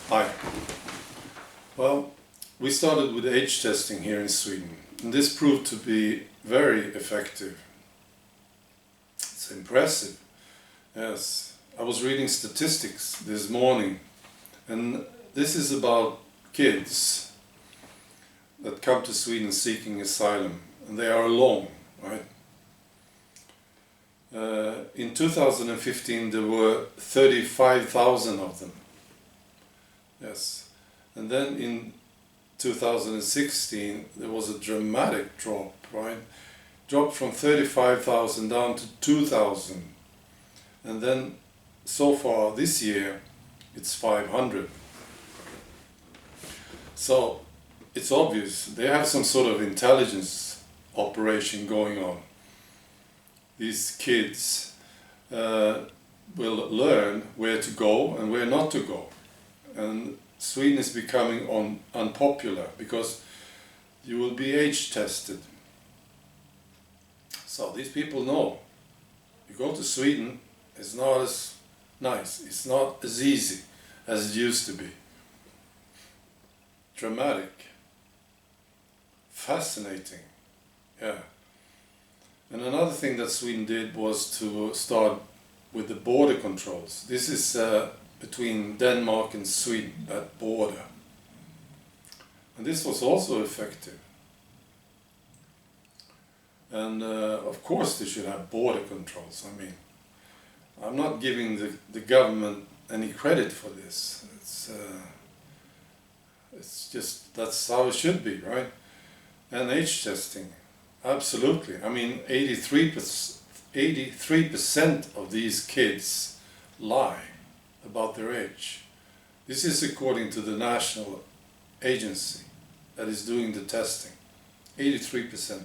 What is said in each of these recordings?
Hi. Well, we started with age testing here in Sweden, and this proved to be very effective. It's impressive. Yes, I was reading statistics this morning, and this is about kids that come to Sweden seeking asylum, and they are alone, right? In 2015 there were 35,000 of them. Yes, and then in 2016 there was a dramatic drop, right? Dropped from 35,000 down to 2,000, and then so far this year it's 500. So it's obvious they have some sort of intelligence operation going on. These kids will learn where to go and where not to go. And Sweden is becoming unpopular because you will be age tested. So these people know. You go to Sweden, it's not as nice, it's not as easy as it used to be. Dramatic. Fascinating. Yeah. And another thing that Sweden did was to start with the border controls. This is between Denmark and Sweden, that border. And this was also effective. And of course they should have border controls. I mean, I'm not giving the government any credit for this. It's just, that's how it should be, right? And age testing, absolutely. I mean, 83% of these kids lie about their age. This is according to the national agency that is doing the testing. 83%.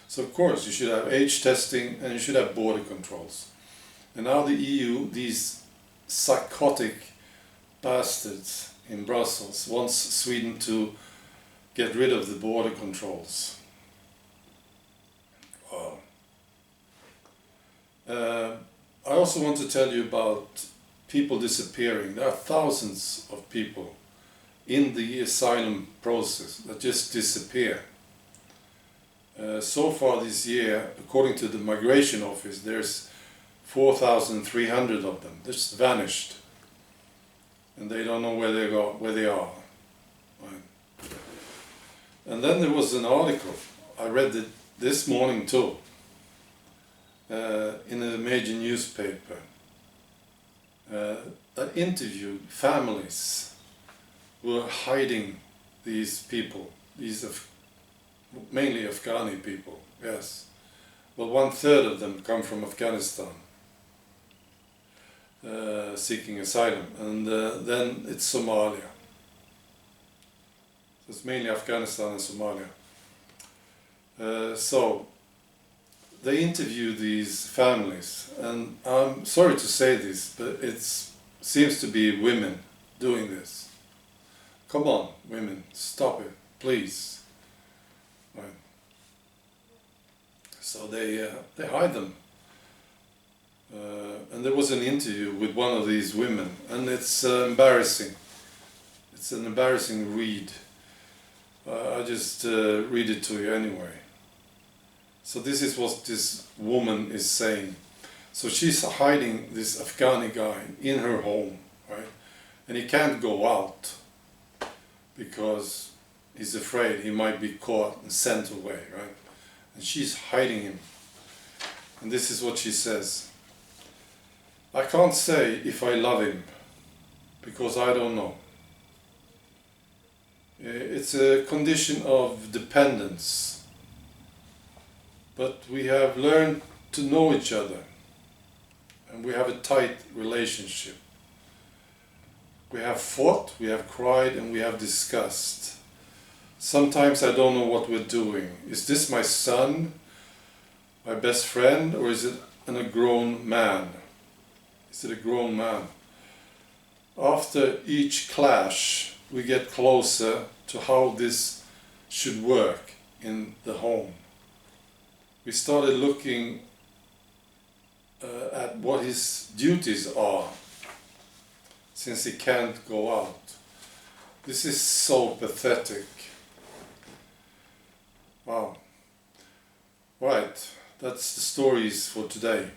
So of course you should have age testing and you should have border controls. And now the EU, these psychotic bastards in Brussels, wants Sweden to get rid of the border controls. Wow. I also want to tell you about people disappearing. There are thousands of people in the asylum process that just disappear. So far this year, according to the migration office, there's 4,300 of them just vanished, and they don't know where they are. Right. And then there was an article I read it this morning too, in a major newspaper, that interviewed families who were hiding these people, mainly Afghani people, yes. Well, 1/3 of them come from Afghanistan, seeking asylum, and then it's Somalia. So it's mainly Afghanistan and Somalia. So they interview these families, and I'm sorry to say this, but it seems to be women doing this. Come on, women, stop it, please. Right. So they hide them. And there was an interview with one of these women, and it's embarrassing. It's an embarrassing read. I just read it to you anyway. So this is what this woman is saying. So she's hiding this Afghani guy in her home, right? And he can't go out because he's afraid he might be caught and sent away, right? And she's hiding him. And this is what she says. I can't say if I love him, because I don't know. It's a condition of dependence. But we have learned to know each other, and we have a tight relationship. We have fought, we have cried, and we have discussed. Sometimes I don't know what we're doing. Is this my son, my best friend, or is it a grown man? Is it a grown man? After each clash, we get closer to how this should work in the home. We started looking at what his duties are, since he can't go out. This is so pathetic. Wow. Right, that's the stories for today.